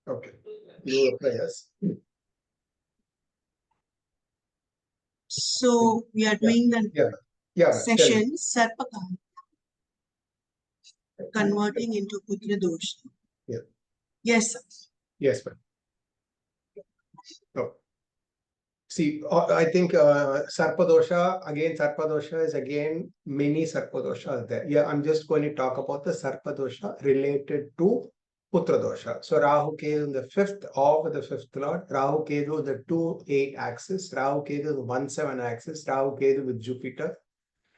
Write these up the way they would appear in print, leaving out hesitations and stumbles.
Okay. You apply, yes. So we are doing the session Sarpa converting into Putra Dosha. Yeah. Yes, sir. Yes, ma'am. Oh. See, I think Sarpa Dosha is again many Sarpa Doshas there. Yeah, I'm just going to talk about the Sarpa Dosha related to Putra Dosha. So Rahu Ketu in the fifth of the fifth lord, Rahu Ketu the 2-8 axis, Rahu Ketu the 1-7 axis, Rahu Ketu with Jupiter.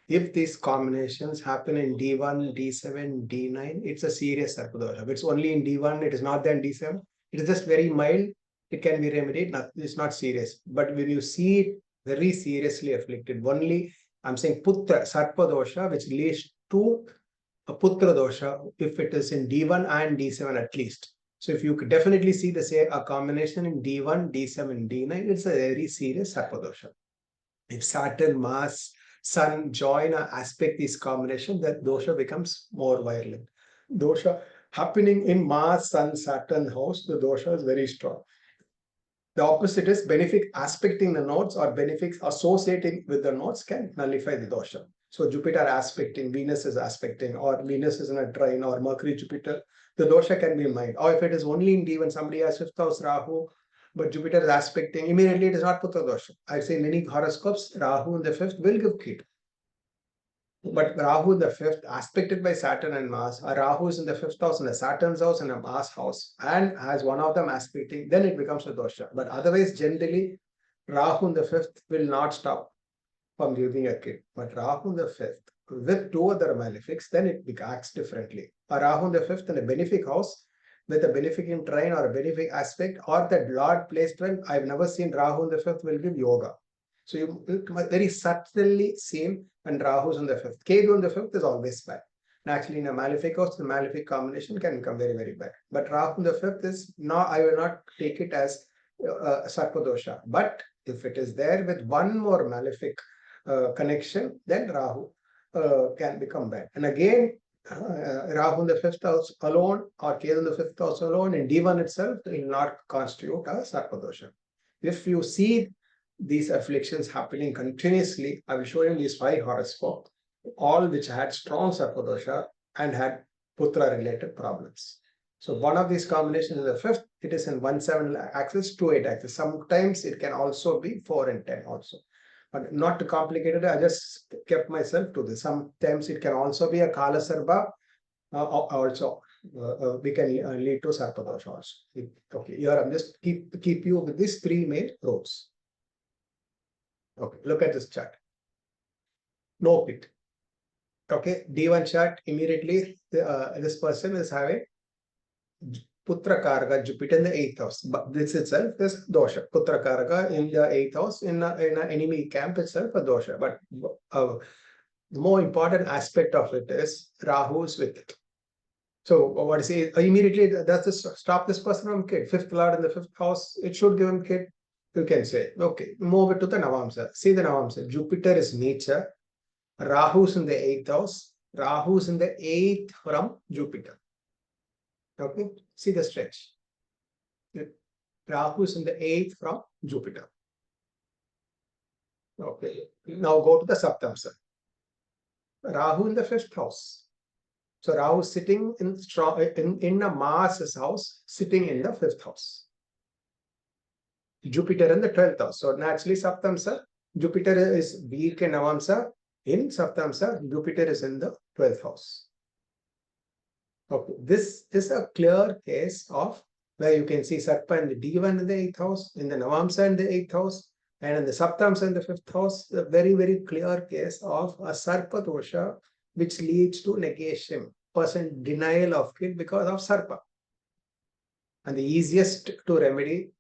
If these combinations happen in D1, D7, D9, it's a serious Sarpa Dosha. If it's only in D1, it is not there in D7. It is just very mild. It can be remedied. It's not serious. But when you see it very seriously afflicted, only I'm saying Putra, Sarpa Dosha, which leads to a Putra Dosha, if it is in D1 and D7 at least. So if you could definitely see the say a combination in D1, D7, D9, it's a very serious Sarpa Dosha. If Saturn, Mars, Sun join or aspect this combination, that dosha becomes more violent. Dosha happening in Mars, Sun, Saturn house, the dosha is very strong. The opposite is benefic aspecting the nodes or benefics associating with the nodes can nullify the dosha. So Jupiter aspecting, Venus is aspecting, or Venus is in a trine, or Mercury, Jupiter, the dosha can be mild. Or if it is only in D when somebody has fifth house Rahu, but Jupiter is aspecting, immediately it is not Putra dosha. I say many horoscopes, Rahu in the fifth will give Ketu. But Rahu in the fifth, aspected by Saturn and Mars, or Rahu is in the fifth house, in a Saturn's house and a Mars house, and has one of them aspecting, then it becomes a dosha. But otherwise, generally, Rahu in the fifth will not stop from giving a kid. But Rahu in the fifth, with two other malefics, then it acts differently. A Rahu in the fifth in a benefic house, with a benefic in trine or a benefic aspect, or that Lord placed well, I've never seen Rahu in the fifth will give yoga. So you very subtly seen when Rahu is in the fifth. Ketu in the fifth is always bad. And actually, in a malefic house, the malefic combination can become very, very bad. But Rahu in the fifth is not, I will not take it as Sarpa Dosha. But if it is there with one more malefic connection, then Rahu can become bad. And again, Rahu in the fifth house alone or Ketu in the fifth house alone in D1 itself will not constitute a Sarpa Dosha. If you see these afflictions happening continuously, I will show you these 5 horoscopes, all which had strong Sarpa Dosha and had Putra related problems. So one of these combinations is the fifth, it is in 1-7 axis, 2-8 axis. Sometimes it can also be 4 and 10 also. But not too complicated, I just kept myself to this. Sometimes it can also be a Kala Sarpa, also we can lead to Sarpa Dosha also. Okay, here I'm just keep you with these 3 main roles. Okay, look at this chart. No pit. Okay, D1 chart, immediately this person is having Putra Karaka, Jupiter in the 8th house. But this itself is dosha. Putra Karaka in the 8th house, in an enemy camp itself, a dosha. But the more important aspect of it is Rahu is with it. So what is it? Immediately does this stop this person from kid? 5th lord in the 5th house, it should give him kid. You can say, okay, move it to the Navamsa. See the Navamsa. Jupiter is nature. Rahu is in the 8th house. Rahu is in the 8th from Jupiter. Okay, see the stretch. Rahu is in the 8th from Jupiter. Okay, now go to the Saptamsa. Rahu in the 5th house. So Rahu is sitting in a Mars's house, sitting in the 5th house. Jupiter in the 12th house. So naturally, Saptamsa, Jupiter is weak in Navamsa. In Saptamsa, Jupiter is in the 12th house. Okay, this is a clear case of where you can see Sarpa in the D1 in the 8th house, in the Navamsa in the 8th house, and in the Saptamsa in the 5th house. A very, very clear case of a Sarpa Dosha, which leads to negation, person denial of it because of Sarpa. And the easiest to remedy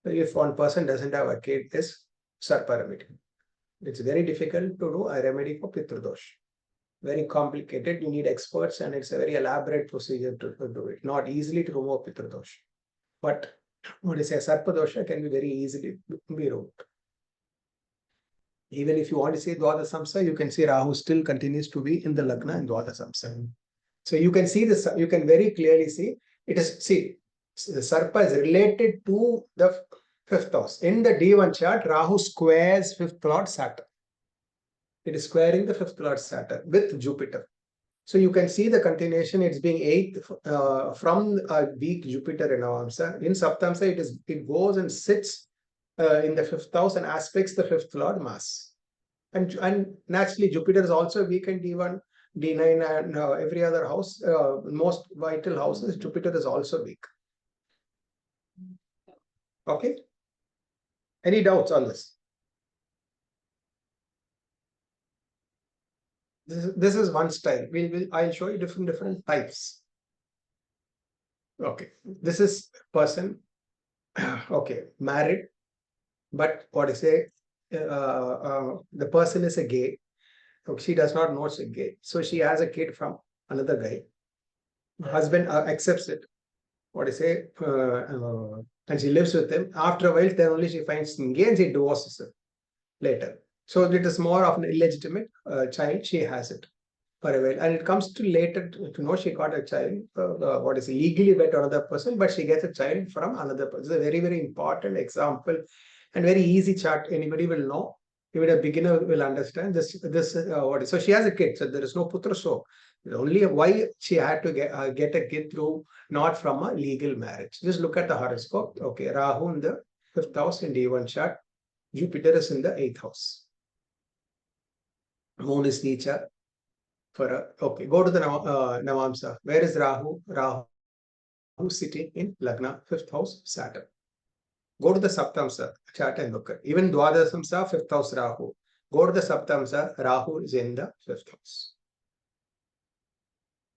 if one person doesn't have a kid is Sarpa remedy. It's very difficult to do a remedy for Pitra Dosha. Very complicated. You need experts and it's a very elaborate procedure to do it. Not easily to remove Pitra Dosha. But what is a Sarpa Dosha can be very easily be removed. Even if you want to say Dwada Samsa, you can see Rahu still continues to be in the Lagna and Dwada Samsa. So you can see this, you can very clearly see it is, see, Sarpa is related to the fifth house. In the D1 chart, Rahu squares fifth lord Saturn. It is squaring the fifth lord Saturn with Jupiter. So you can see the continuation. It's being eighth from a weak Jupiter in Navamsa. In Saptamsa, it goes and sits in the fifth house and aspects the fifth lord Mars. And naturally, Jupiter is also weak in D1, D9, and every other house. Most vital houses, Jupiter is also weak. Okay. Any doubts on this? This is one style. I'll show you different types. Okay. This is person. Okay, married, but what I say, the person is a gay. She does not know she's a gay, so she has a kid from another guy. Husband accepts it. What I say, and she lives with him. After a while, then only she finds him gay and she divorces him later. So it is more of an illegitimate child. She has it for a while, and it comes to later to know she got a child. What is legally wed to another person, but she gets a child from another person. It's a very important example and very easy chart. Anybody will know. Even a beginner will understand this. What is so she has a kid. So there is no putra. So only why she had to get a kid through, not from a legal marriage. Just look at the horoscope. Okay, Rahu in the fifth house in D1 chart. Jupiter is in the 8th house. Moon is Nicha. Okay, go to the Navamsa. Where is Rahu? Rahu sitting in Lagna, 5th house, Saturn. Go to the Saptamsa chart and look at. Even Dwadasamsa, 5th house Rahu. Go to the Saptamsa, Rahu is in the 5th house.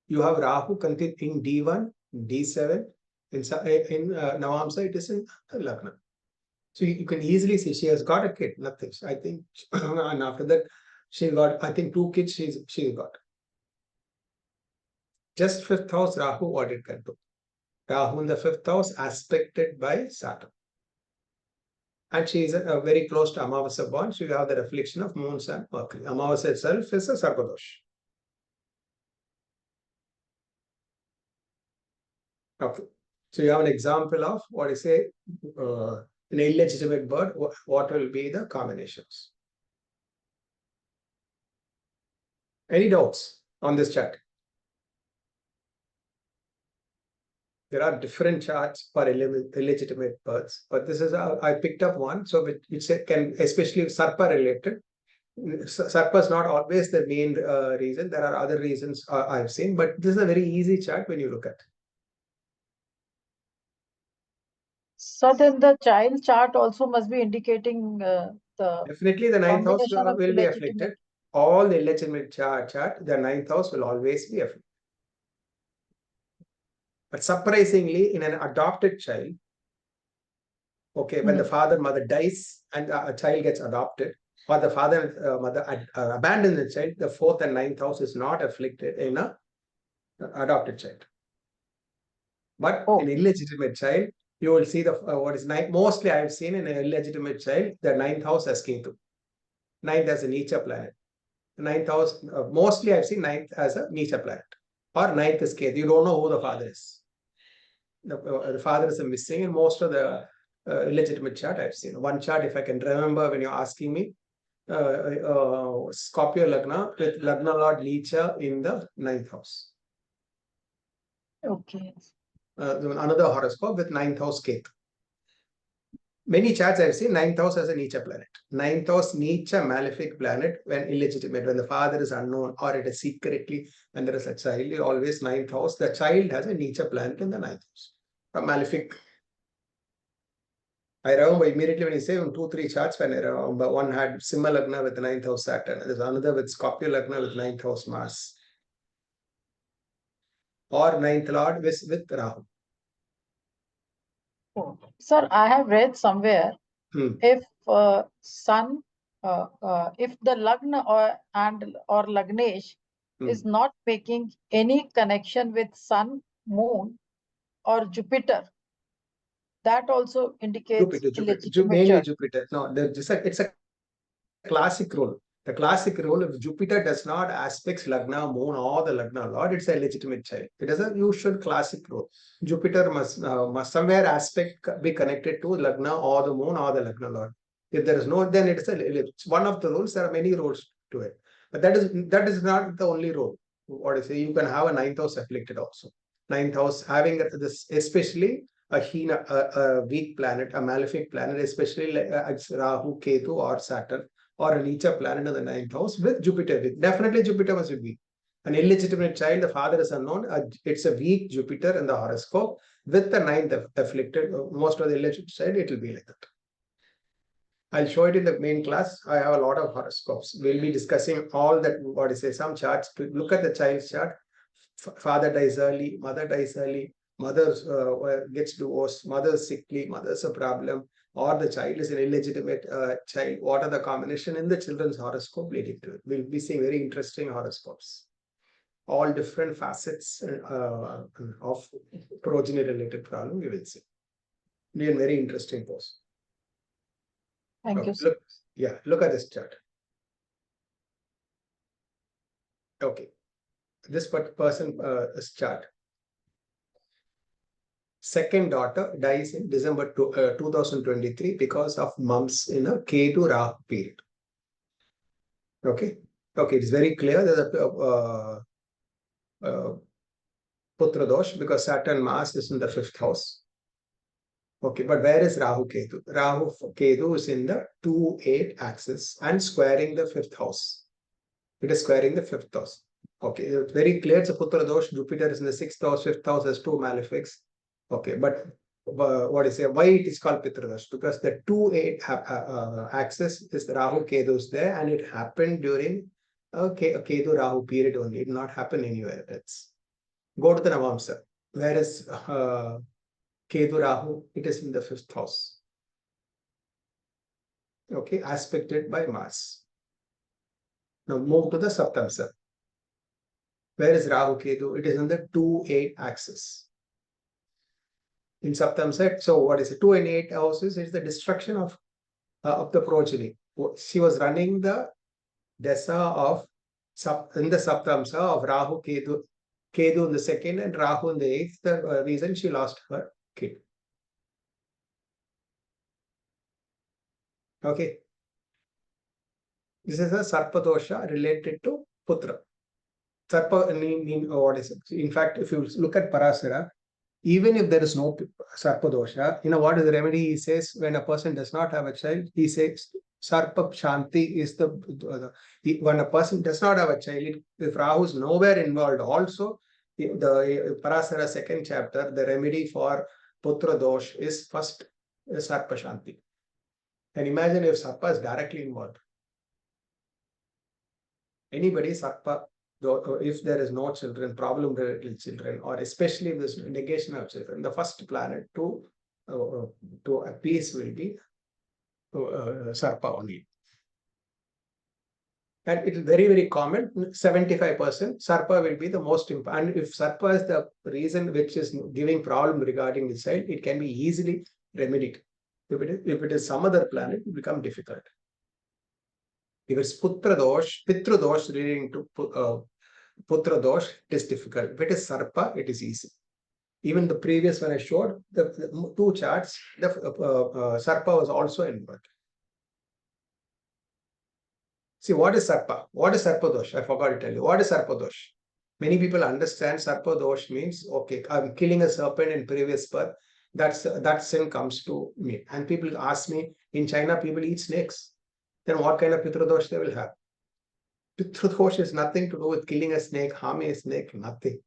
You have Rahu in D1, D7. In Navamsa, it is in Lagna. So you can easily see she has got a kid, nothing. I think, and after that, she got, I think, 2 kids she's got. Just 5th house Rahu, what it can do. Rahu in the 5th house, aspected by Saturn. And she is very close to Amavasya born. So you have the affliction of moons and Mercury. Amavasya itself is a Sarpa Dosha. Okay. So you have an example of what I say, an illegitimate birth. What will be the combinations? Any doubts on this chart? There are different charts for illegitimate births, but this is I picked up one, so which can, especially Sarpa related. Sarpa is not always the main reason. There are other reasons I've seen, but this is a very easy chart when you look at. So then the child chart also must be indicating definitely the 9th house will be afflicted. All the illegitimate chart, the 9th house will always be afflicted. But surprisingly, in an adopted child, okay, when the father mother dies and a child gets adopted, or the father mother abandon the child, the 4th and 9th house is not afflicted in a adopted child. But in illegitimate child, you will see the what is mostly I have seen in an illegitimate child, the 9th house as Ketu. 9th as a Nicha planet. 9th house, mostly I've seen 9th as a Nicha planet. Or 9th is Ketu. You don't know who the father is. The father is missing in most of the illegitimate chart I've seen. One chart, if I can remember when you're asking me, Scorpio Lagna with Lagna Lord Nicha in the 9th house. Okay. Another horoscope with 9th house Ketu. Many charts I've seen 9th house as a Nicha planet. 9th house Nicha malefic planet when illegitimate, when the father is unknown or it is secretly, when there is a child, always 9th house. The child has a Nicha planet in the 9th house. A malefic. I remember immediately when you say 2-3 charts, when I remember one had Simha Lagna with the 9th house Saturn, there's another with Scorpio Lagna with 9th house Mars. Or 9th Lord with Rahu. Oh. Sir, I have read somewhere if sun, if the Lagna or Lagnesh is not making any connection with Sun, Moon, or Jupiter, that also indicates Jupiter. Mainly chart. Jupiter. No, it's a classic rule. The classic rule, if Jupiter does not aspects Lagna, Moon, or the Lagna Lord, it's a legitimate child. It is a usual classic rule. Jupiter must somewhere aspect be connected to Lagna or the Moon or the Lagna Lord. If there is no, then it's one of the rules. There are many rules to it. But that is not the only rule. What I say, you can have a 9th house afflicted also. 9th house having this, especially a weak planet, a malefic planet, especially like Rahu, Ketu, or Saturn, or a Nicha planet in the 9th house with Jupiter. Definitely Jupiter must be weak. An illegitimate child, the father is unknown. It's a weak Jupiter in the horoscope with the 9th afflicted. Most of the illegitimate child, it will be like that. I'll show it in the main class. I have a lot of horoscopes. We'll be discussing all that, what is it, some charts. Look at the child's chart. Father dies early, mother dies early, mother gets divorced, mother's sickly, mother's a problem, or the child is an illegitimate child. What are the combination in the children's horoscope leading to it? We'll be seeing very interesting horoscopes. All different facets of progeny related problem we will see. Be a very interesting post. Thank you. Look at this chart. Okay. This person chart. Second daughter dies in December 2023 because of mumps in a Ketu Rahu period. Okay. Okay, it's very clear that Putra Dosh, because Saturn Mars is in the 5th house. Okay, but where is Rahu Ketu? Rahu Ketu is in the 2-8 axis and squaring the 5th house. It is squaring the 5th house. Okay, it's very clear. It's a Putra Dosh. Jupiter is in the 6th house, 5th house has 2 malefics. Okay, but what is it? Why it is called Pitra Dosh? Because the 2-8 axis is Rahu Ketu is there, and it happened during a Ketu Rahu period only. It did not happen anywhere else. Go to the Navamsa. Where is Ketu Rahu? It is in the 5th house. Okay, aspected by Mars. Now move to the Saptamsa. Where is Rahu Ketu? It is in the 2-8 axis. In Saptamsa, so what is it? 2 and 8 houses is the destruction of the progeny. She was running the Desa of in the Saptamsa of Rahu Ketu. Ketu in the 2nd and Rahu in the 8th. The reason she lost her kid. Okay. This is a Sarpa Dosha related to Putra. Sarpa what is it? In fact, if you look at Parasara, even if there is no Sarpa Dosha, what is the remedy? He says when a person does not have a child, he says Sarpa Shanti is when a person does not have a child, if Rahu is nowhere involved also, the Parasara 2nd chapter, the remedy for Putra Dosh is first Sarpa Shanti. And imagine if Sarpa is directly involved. Anybody Sarpa, if there is no children, problem related children, or especially if there's negation of children, the first planet to appease will be Sarpa only. And it is very, very common. 75% Sarpa will be the most important. And if Sarpa is the reason which is giving problem regarding the child, it can be easily remedied. If it is some other planet, it will become difficult. If it's Putra Dosh, Pitra Dosh relating to Putra Dosh, it is difficult. If it is Sarpa, it is easy. Even the previous one I showed, the 2 charts, the Sarpa was also involved. See, what is Sarpa? What is Sarpa Dosh? I forgot to tell you. What is Sarpa Dosh? Many people understand Sarpa Dosh means, okay, I'm killing a serpent in previous birth. That sin comes to me. And people ask me, in China, people eat snakes. Then what kind of Pitra Dosh they will have? Pitra Dosh is nothing to do with killing a snake, harming a snake, nothing.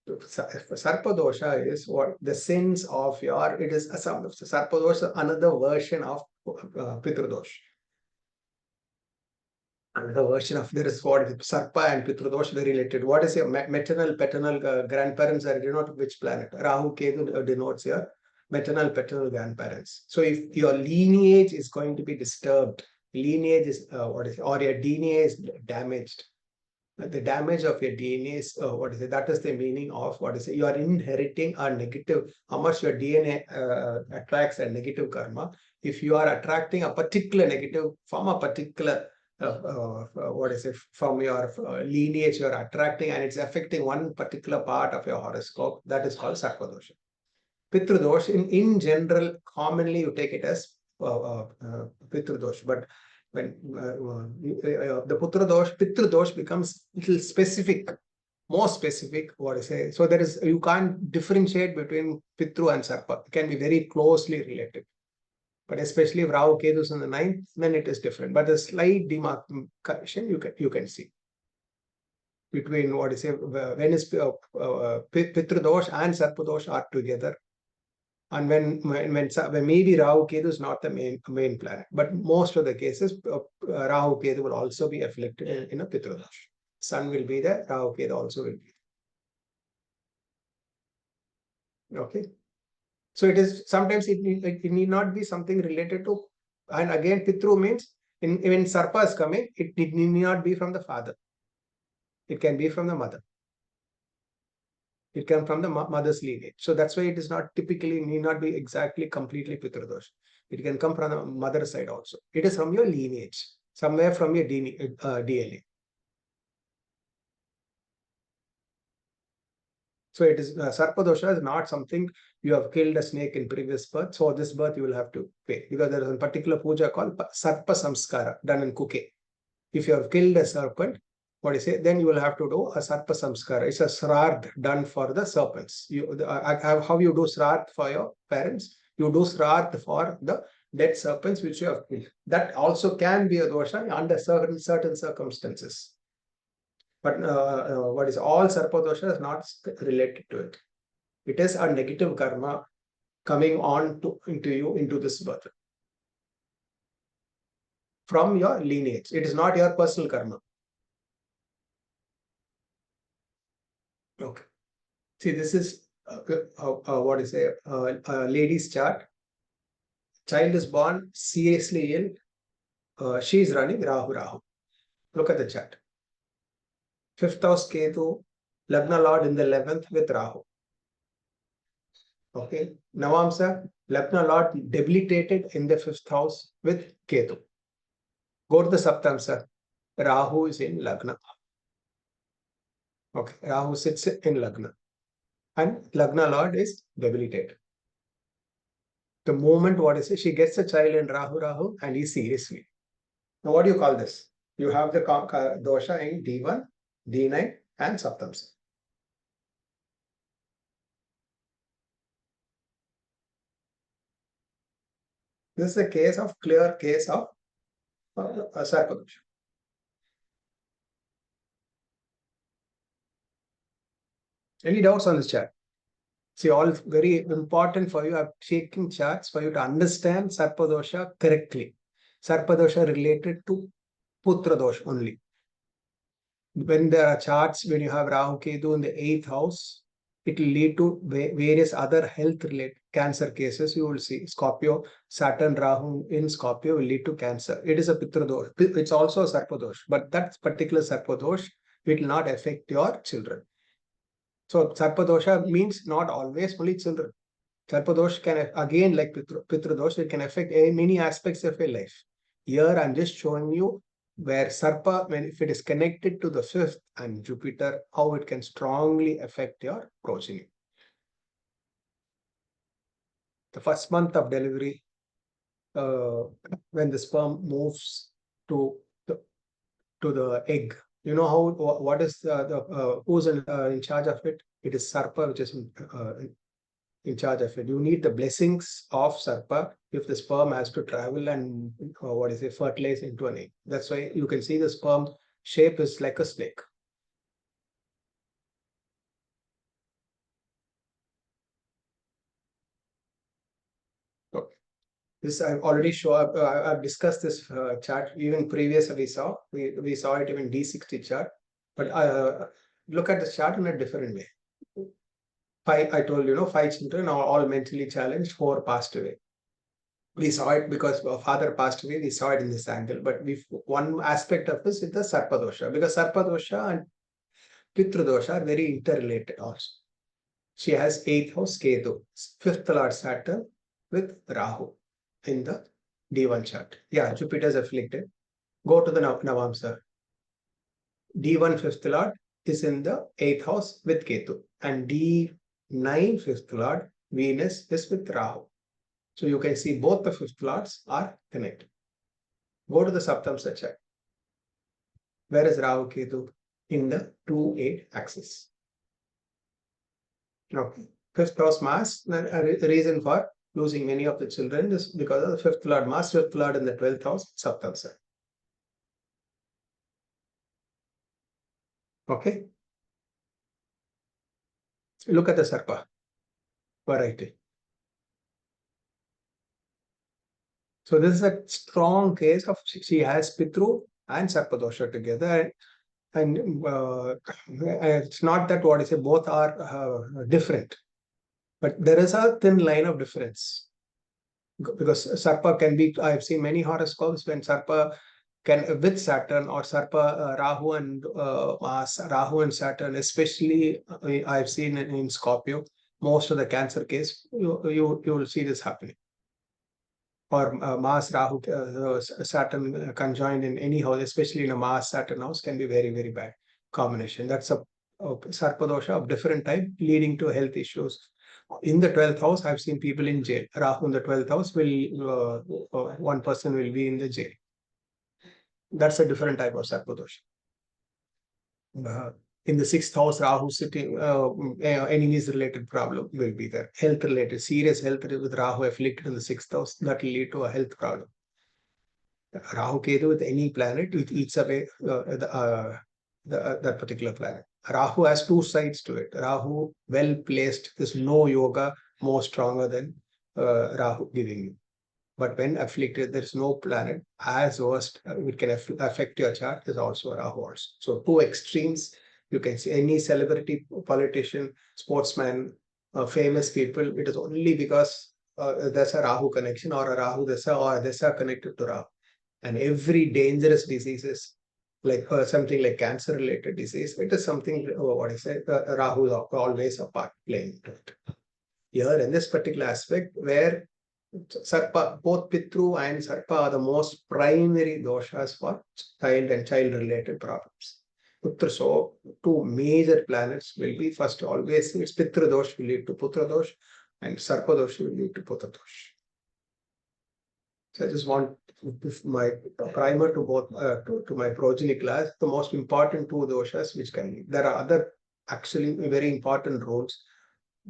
Sarpa Dosha is what the sins of it is Sarpa Dosha, another version of Pitra Dosh. Another version of there is what Sarpa and Pitra Dosh are related. What is your maternal, paternal grandparents are denoted which planet? Rahu Ketu denotes your maternal, paternal grandparents. So if your lineage is going to be disturbed, lineage is or your DNA is damaged. The damage of your DNA is that is the meaning of you are inheriting a negative, how much your DNA attracts a negative karma. If you are attracting a particular negative from a particular what is it, from your lineage you're attracting, and it's affecting one particular part of your horoscope. That is called Sarpa Dosha. Pitra Dosh, in general, commonly you take it as Pitra Dosh, but when the Pitra Dosh becomes little specific, more specific, what I say. So there is, you can't differentiate between Pitru and Sarpa. It can be very closely related. But especially if Rahu Ketu is in the ninth, then it is different. But the slight demarcation you can see between what is when is Pitra Dosh and Sarpa Dosh are together. And when maybe Rahu Ketu is not the main planet, but most of the cases Rahu Ketu will also be afflicted in a Pitra Dosh. Sun will be there, Rahu Ketu also will be there. Okay. So it is sometimes it need not be something related to, and again Pitru means when Sarpa is coming, it need not be from the father. It can be from the mother. It can from the mother's lineage. So that's why it is not typically need not be exactly completely Pitra Dosh. It can come from the mother side also. It is from your lineage, somewhere from your DNA. So it is Sarpa Dosha is not something you have killed a snake in previous birth. So this birth you will have to pay, because there is a particular puja called Sarpa Samskara done in Kuke. If you have killed a serpent, what do you say? Then you will have to do a Sarpa Samskara. It's a Srard done for the serpents. How you do Srard for your parents? You do Srard for the dead serpents which you have killed. That also can be a dosha under certain circumstances. But what is all Sarpa Dosha is not related to it. It is a negative karma coming on into you into this birth from your lineage. It is not your personal karma. Okay. See, this is what is a lady's chart. Child is born seriously ill. She is running Rahu. Look at the chart. 5th house Ketu, Lagna Lord in the 11th with Rahu. Okay. Navamsa, Lagna Lord debilitated in the 5th house with Ketu. Go to the Saptamsa. Rahu is in Lagna. Okay. Rahu sits in Lagna. And Lagna Lord is debilitated. The moment what is it? She gets a child in Rahu and he's seriously. Now what do you call this? You have the dosha in D1, D9 and Saptamsa. This is a clear case of Sarpa Dosha. Any doubts on this chart? See, all very important for you. I'm taking charts for you to understand Sarpa Dosha correctly. Sarpa Dosha related to Putra Dosha only. When there are charts, when you have Rahu Ketu in the 8th house, it will lead to various other health-related cancer cases. You will see Scorpio, Saturn, Rahu in Scorpio will lead to cancer. It is a Pitra Dosh. It's also a Sarpa Dosh, but that particular Sarpa Dosh will not affect your children. So Sarpa Dosha means not always only children. Sarpa Dosh can, again, like Pitra Dosh, it can affect many aspects of your life. Here I'm just showing you where Sarpa, if it is connected to the 5th and Jupiter, how it can strongly affect your progeny. The first month of delivery, when the sperm moves to the egg, you know how what is who's in charge of it? It is Sarpa, which is in charge of it. You need the blessings of Sarpa if the sperm has to travel and fertilize into an egg. That's why you can see the sperm shape is like a snake. Okay. This I've already shown. I've discussed this chart even previously. We saw it even D60 chart, but look at the chart in a different way. I told you, 5 children are all mentally challenged, 4 passed away. We saw it because father passed away. We saw it in this angle, but one aspect of this is the Sarpa Dosha, because Sarpa Dosha and Pitra Dosha are very interrelated also. She has 8th house Ketu, 5th Lord Saturn with Rahu in the D1 chart. Yeah, Jupiter is afflicted. Go to the Navamsa. D1 fifth lord is in the 8th house with Ketu, and D9 fifth lord, Venus, is with Rahu. So you can see both the fifth lords are connected. Go to the Saptamsa chart. Where is Rahu Ketu? In the 2-8 axis. Okay. Fifth house Mars, the reason for losing many of the children is because of the fifth lord Mars, fifth lord in the 12th house, Saptamsa. Okay. Look at the Sarpa variety. So this is a strong case of she has Pitru and Sarpa Dosha together, and it's not that what I say both are different, but there is a thin line of difference, because Sarpa can be. I have seen many horoscopes when Sarpa can with Saturn or Sarpa Rahu and Mars, Rahu and Saturn, especially I have seen in Scorpio. Most of the Cancer case, you will see this happening. Or Mars, Rahu, Saturn conjoined in any house, especially in a Mars Saturn house, can be very, very bad combination. That's a Sarpa Dosha of different type, leading to health issues. In the 12th house, I've seen people in jail. Rahu in the 12th house will, one person will be in the jail. That's a different type of Sarpa Dosha. In the 6th house, Rahu sitting, enemies related problem will be there. Health related, serious health with Rahu afflicted in the 6th house, that will lead to a health problem. Rahu Ketu with any planet, it eats away that particular planet. Rahu has two sides to it. Rahu well placed, there's no yoga more stronger than Rahu giving you. But when afflicted, there's no planet as worst, it can affect your chart, is also Rahu also. So two extremes. You can see any celebrity, politician, sportsman, famous people, it is only because there's a Rahu connection or a Rahu Dasa or Dasa connected to Rahu. And every dangerous diseases, like something like cancer related disease, it is something, what I say, Rahu is always a part playing to it. Here in this particular aspect, where Sarpa, both Pitru and Sarpa are the most primary doshas for child and child related problems. Putra, so two major planets will be first always, it's Pitra Dosh will lead to Putra Dosh, and Sarpa Dosh will lead to Putra Dosh. So I just want my primer to both to my progeny class, the most important two doshas which can be. There are other actually very important roles.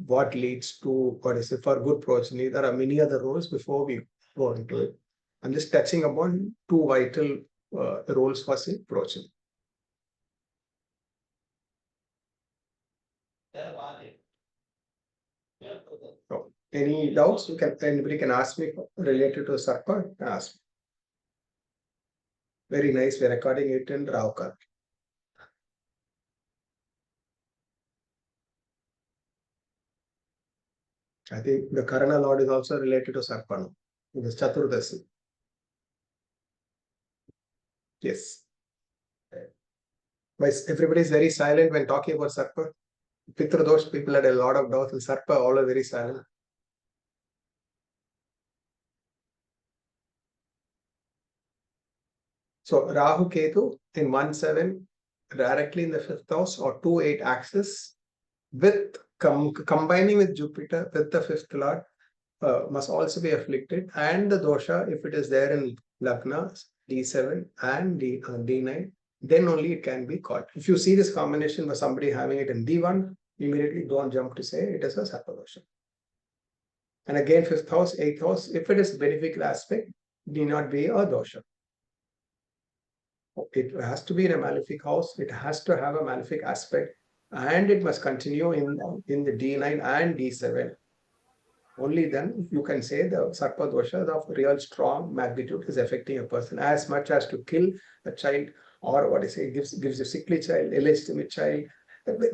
What leads to what is it for good progeny? There are many other roles before we go into it. I'm just touching upon two vital roles for say progeny. So, any doubts? You can, anybody can ask me related to Sarpa. Ask me. Very nice. We're recording it in Raukar. I think the Karana Lord is also related to Sarpana. It is Chaturdasi. Yes. Everybody is very silent when talking about Sarpa. Pitra Dosh people had a lot of doubts, and Sarpa all are very silent. So Rahu Ketu in 1-7 directly in the 5th house or 2-8 axis with combining with Jupiter with the 5th lord must also be afflicted, and the dosha, if it is there in Lagna, D7 and D9, then only it can be called. If you see this combination with somebody having it in D1, immediately don't jump to say it is a Sarpa Dosha. And again, 5th house, 8th house, if it is beneficial aspect, need not be a dosha. It has to be in a malefic house, it has to have a malefic aspect, and it must continue in the D9 and D7. Only then you can say the Sarpa Dosha of real strong magnitude is affecting a person as much as to kill a child, or what I say, gives a sickly child, illegitimate child.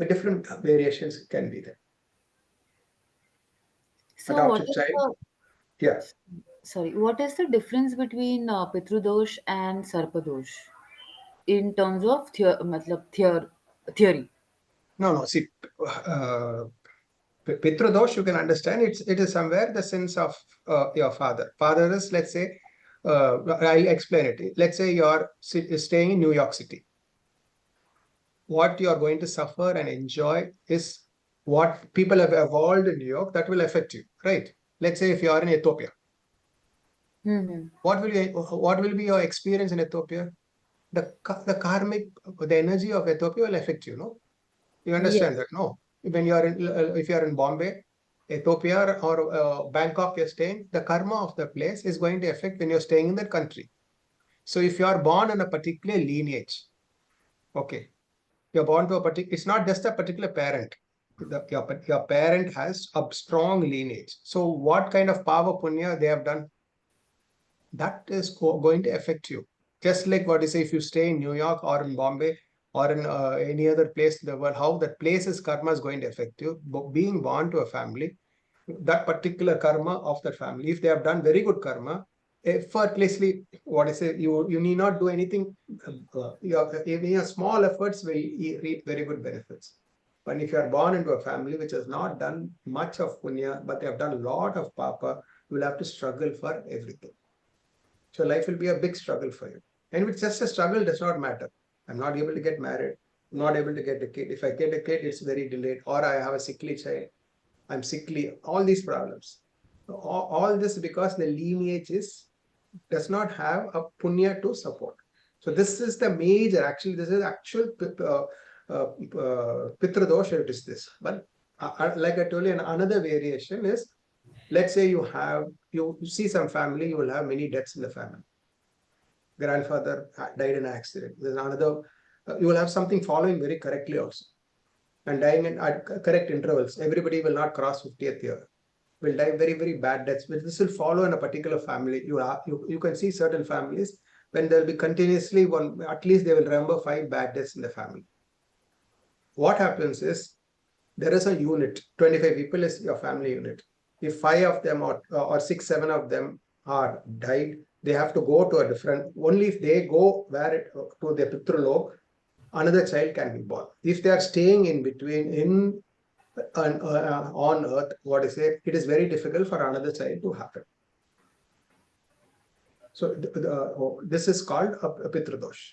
Different variations can be there. So adopted child. Yeah. Sorry, what is the difference between Pitru Dosh and Sarpa Dosh in terms of theory? No. See, Pitra Dosh, you can understand it is somewhere the sense of your father. Father is, let's say, I'll explain it. Let's say you're staying in New York City. What you're going to suffer and enjoy is what people have evolved in New York that will affect you, right? Let's say if you are in Ethiopia, what will be your experience in Ethiopia? The karmic, the energy of Ethiopia will affect you, no? You understand that, no? When you are in, if you are in Bombay, Ethiopia or Bangkok, you're staying, the karma of the place is going to affect when you're staying in that country. So if you are born in a particular lineage, okay, you're born to a particular, it's not just a particular parent. Your parent has a strong lineage. So what kind of power punya they have done, that is going to affect you. Just like what you say, if you stay in New York or in Bombay or in any other place in the world, how that place's karma is going to affect you. Being born to a family, that particular karma of that family, if they have done very good karma, effortlessly, what I say, you need not do anything. Your small efforts will reap very good benefits. But if you are born into a family which has not done much of punya, but they have done a lot of papa, you will have to struggle for everything. So life will be a big struggle for you. And if it's just a struggle, does not matter. I'm not able to get married. I'm not able to get a kid. If I get a kid, it's very delayed. Or I have a sickly child. I'm sickly. All these problems. All this because the lineage does not have a punya to support. So this is the major, actually, this is actual Pitra Dosha, it is this. But like I told you, another variation is, let's say you see some family, you will have many deaths in the family. Grandfather died in an accident. There's another, you will have something following very correctly also. And dying at correct intervals. Everybody will not cross 50th year. Will die very, very bad deaths. But this will follow in a particular family. You can see certain families when there will be continuously at least they will remember 5 bad deaths in the family. What happens is, there is a unit, 25 people is your family unit. If 5 of them or 6, 7 of them are died, they have to go to a different, only if they go to the Pitralok, another child can be born. If they are staying in between, on earth, what I say, it is very difficult for another child to happen. So this is called a Pitra Dosha.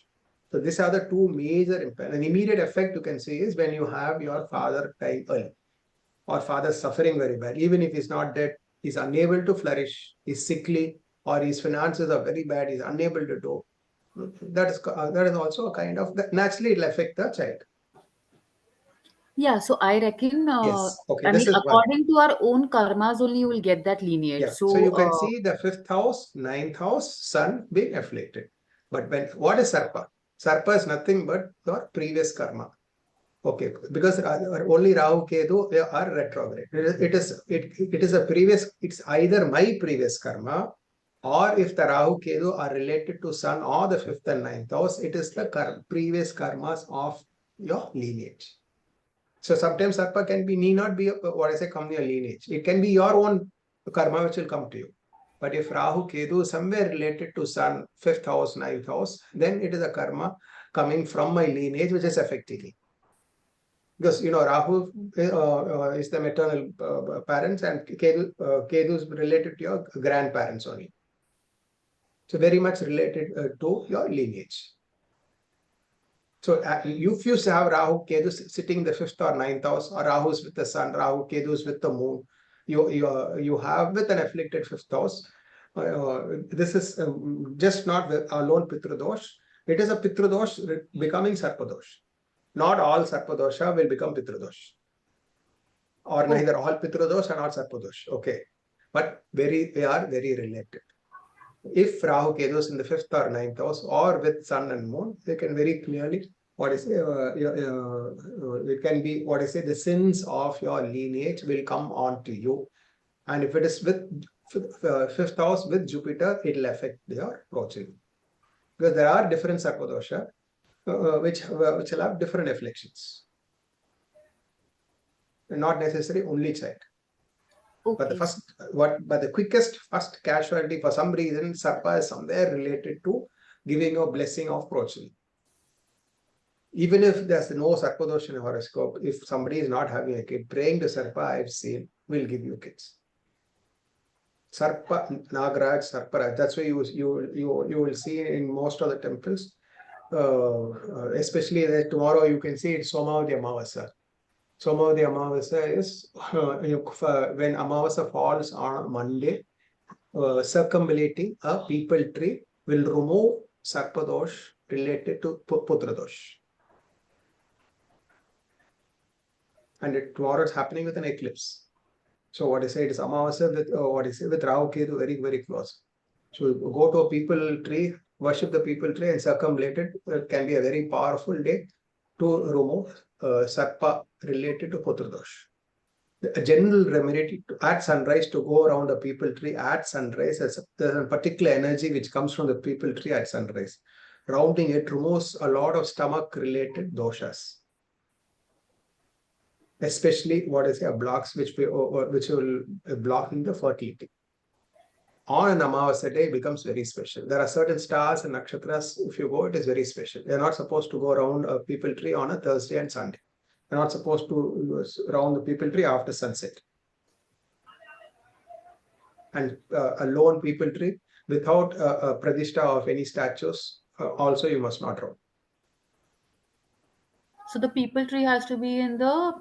So these are the two major impacts. An immediate effect you can see is when you have your father dying early or father suffering very bad. Even if he's not dead, he's unable to flourish, he's sickly, or his finances are very bad, he's unable to do. That is also a kind of, naturally it will affect the child. Yeah, so I reckon, Yes. Okay, I this mean, is one. according to our own karmas, only you will get that lineage. Yeah. So you can see the 5th house, 9th house, sun being afflicted. But what is Sarpa? Sarpa is nothing but your previous karma. Okay, because only Rahu Ketu are retrograde. It is a previous, it's either my previous karma, or if the Rahu Ketu are related to sun or the 5th and 9th house, it is the previous karmas of your lineage. So sometimes Sarpa need not be come your lineage. It can be your own karma which will come to you. But if Rahu Ketu is somewhere related to sun, 5th house, 9th house, then it is a karma coming from my lineage which is affecting me. Because, Rahu is the maternal parents, and Ketu is related to your grandparents only. So very much related to your lineage. So if you have Rahu, Ketu sitting in the 5th or 9th house, or Rahu is with the sun, Rahu, Ketu is with the moon, you have with an afflicted 5th house. This is just not alone Pitra Dosh. It is a Pitra Dosh becoming Sarpa Dosh. Not all Sarpa Dosha will become Pitra Dosh. Or neither all Pitra Dosh and all Sarpa Dosh. Okay. But they are very related. If Rahu Ketu is in the 5th or 9th house or with sun and moon, they can very clearly, it can be, the sins of your lineage will come on to you. And if it is with 5th house with Jupiter, it will affect your progeny. Because there are different Sarpa Dosha which will have different afflictions. Not necessarily only child. Okay. But the quickest first casualty, for some reason, Sarpa is somewhere related to giving a blessing of progeny. Even if there's no Sarpa Dosha in a horoscope, if somebody is not having a kid, praying to Sarpa, I've seen, will give you kids. Sarpa, Nagaraj, Sarparaj. That's why you will see in most of the temples, especially that tomorrow you can see it's Somavati Amavasya. Somavati Amavasya is when Amavasya falls on a Monday, circumambulating a Peepal tree will remove Sarpa Dosh related to Putra Dosh. And tomorrow is happening with an eclipse. So what I say, it is Amavasya with with Rahu Ketu very, very close. So go to a Peepal tree, worship the Peepal tree and circumambulate it. It can be a very powerful day to remove Sarpa related to Putra Dosh. A general remedy at sunrise to go around a Peepal tree at sunrise. There's a particular energy which comes from the Peepal tree at sunrise. Rounding it removes a lot of stomach related doshas. Especially what is blocks which will blocking the fertility. On an Amavasya day, it becomes very special. There are certain stars and nakshatras, if you go, it is very special. They're not supposed to go around a Peepal tree on a Thursday and Sunday. They're not supposed to round the Peepal tree after sunset. And a lone Peepal tree without a pradishta of any statues, also you must not round. So the Peepal tree has to be in the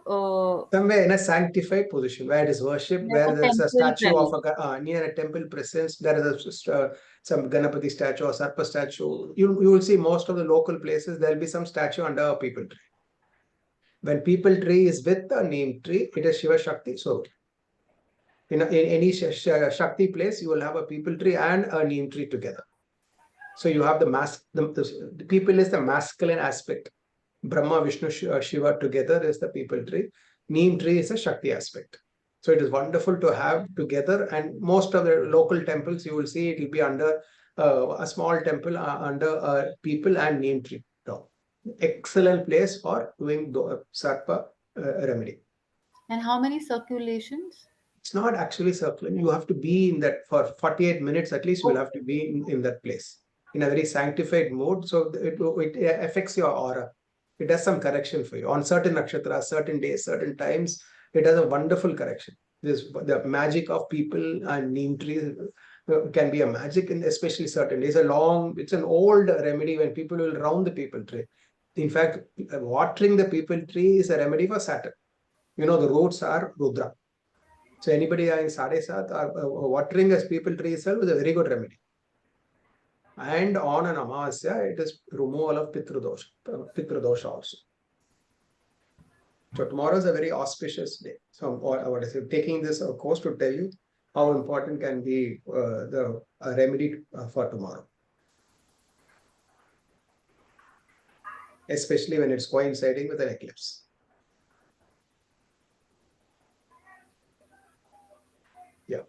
somewhere in a sanctified position where it is worshipped, where there is a statue of a near a temple presence. There is some Ganapati statue or Sarpa statue. You will see most of the local places there will be some statue under a Peepal tree. When Peepal tree is with a neem tree, it is Shiva Shakti. So in any Shakti place, you will have a Peepal tree and a neem tree together. So you have the Peepal is the masculine aspect. Brahma, Vishnu, Shiva together is the Peepal tree. Neem tree is a Shakti aspect. So it is wonderful to have together. And most of the local temples, you will see it will be under a small temple under a Peepal and neem tree. So, excellent place for doing Sarpa remedy. And how many circulations? It's not actually circling. You have to be in that for 48 minutes at least. You will have to be in that place in a very sanctified mode. So it affects your aura. It does some correction for you on certain nakshatras, certain days, certain times. It does a wonderful correction. The magic of Peepal and neem trees can be a magic, in especially certain days. It's an old remedy when people will round the Peepal tree. In fact, watering the Peepal tree is a remedy for Saturn. You know, the roots are Rudra. So anybody in Sadesat or watering a Peepal tree itself is a very good remedy. And on an Amavasya, it is removal of Pitra Dosha also. So tomorrow is a very auspicious day. So what I say, taking this course to tell you how important can be the remedy for tomorrow. Especially when it's coinciding with an eclipse. Yeah.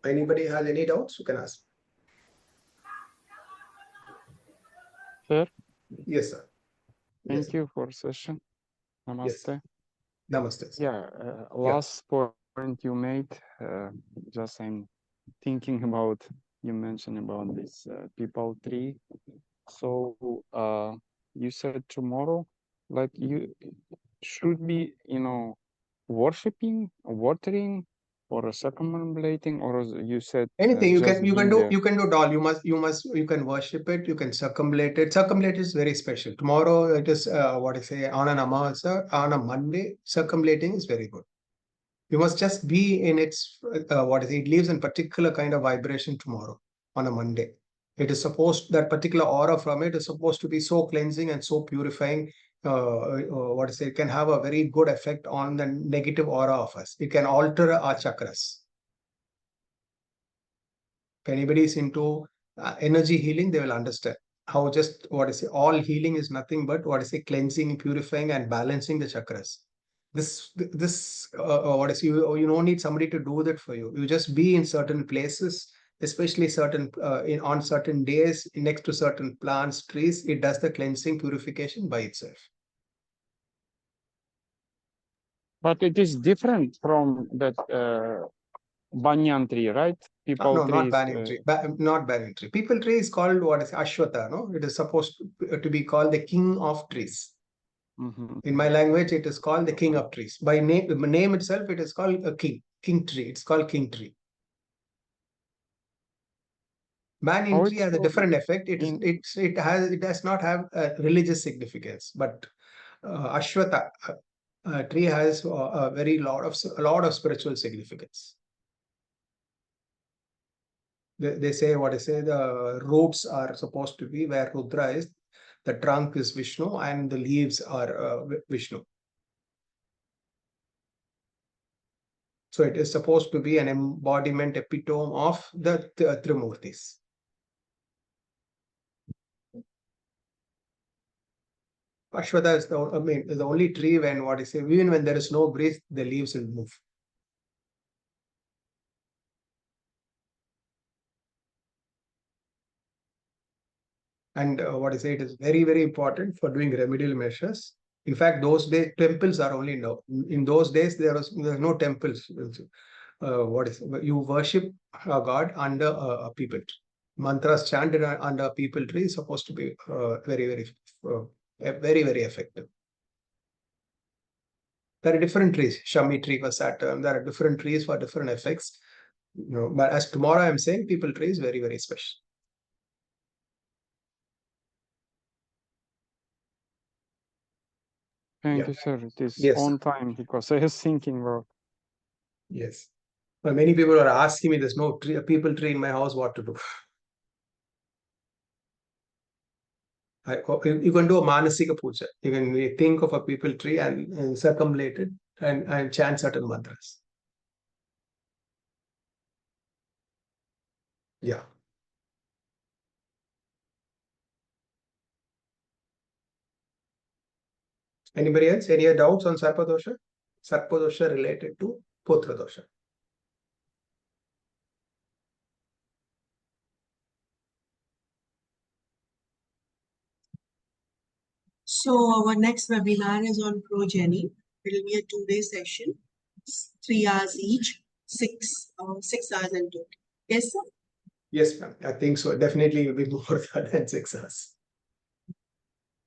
Anybody has any doubts, you can ask. Sir? Yes, sir. Thank you for session. Namaste. Yes. Namaste. Yeah, last point you made, just I'm thinking about, you mentioned about this Peepal tree. So you said tomorrow, like you should be, worshipping, watering, or circumambulating, or you said anything you can do. there. You can do it all. You can worship it. You can circumambulate it. Circumambulate is very special. Tomorrow it is what I say on an Amavasya, on a Monday. Circumambulating is very good. You must just be in its what I say. It leaves in particular kind of vibration tomorrow on a Monday. It is supposed that particular aura from it is supposed to be so cleansing and so purifying. What I say, it can have a very good effect on the negative aura of us. It can alter our chakras. If anybody is into energy healing, they will understand how just what I say, all healing is nothing but what I say, cleansing, purifying, and balancing the chakras. What I say, you don't need somebody to do that for you. You just be in certain places, especially certain on certain days next to certain plants, trees. It does the cleansing, purification by itself. But it is different from that banyan tree, right? Peepal no, tree not banyan tree. Not banyan tree. Peepal tree is called what is Ashwatha. No, it is supposed to be called the king of trees. In my language, it is called the king of trees. By name itself, it is called a king tree. It's called king tree. Banyan How tree it's has a so different effect. in It does not have a religious significance, but Ashwatha tree has a lot of spiritual significance. They say the roots are supposed to be where Rudra is, the trunk is Vishnu, and the leaves are Vishnu. So it is supposed to be an embodiment, epitome of the Trimurtis. Ashwatha is the only tree when even when there is no breeze, the leaves will move. And it is very, very important for doing remedial measures. In fact, those days temples are only now. In those days there was no temples. You worship a god under a peepal tree. Mantras chanted under a peepal tree is supposed to be very, very effective. There are different trees. Shami tree for Saturn. There are different trees for different effects. But as tomorrow I'm saying, peepal tree is very, very special. Thank you, sir. It is Yes. on time because I was thinking about. Yes. But many people are asking me, there's no tree, a peepal tree in my house, what to do? You can do a manasika puja. You can think of a peepal tree and circumambulate it and chant certain mantras. Yeah. Anybody else? Any doubts on Sarpa Dosha? Sarpa Dosha related to Putra Dosha. So our next webinar is on progeny. It will be a 2-day session, 3 hours each, 6 hours and 2. Yes, sir? Yes, ma'am. I think so. Definitely will be more than 6 hours.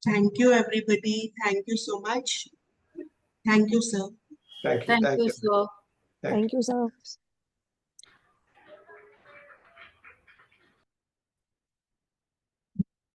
Thank you, everybody. Thank you so much. Thank you, sir. Thank you. Thank Thank you, you. sir. Thank you. Thank you, sir.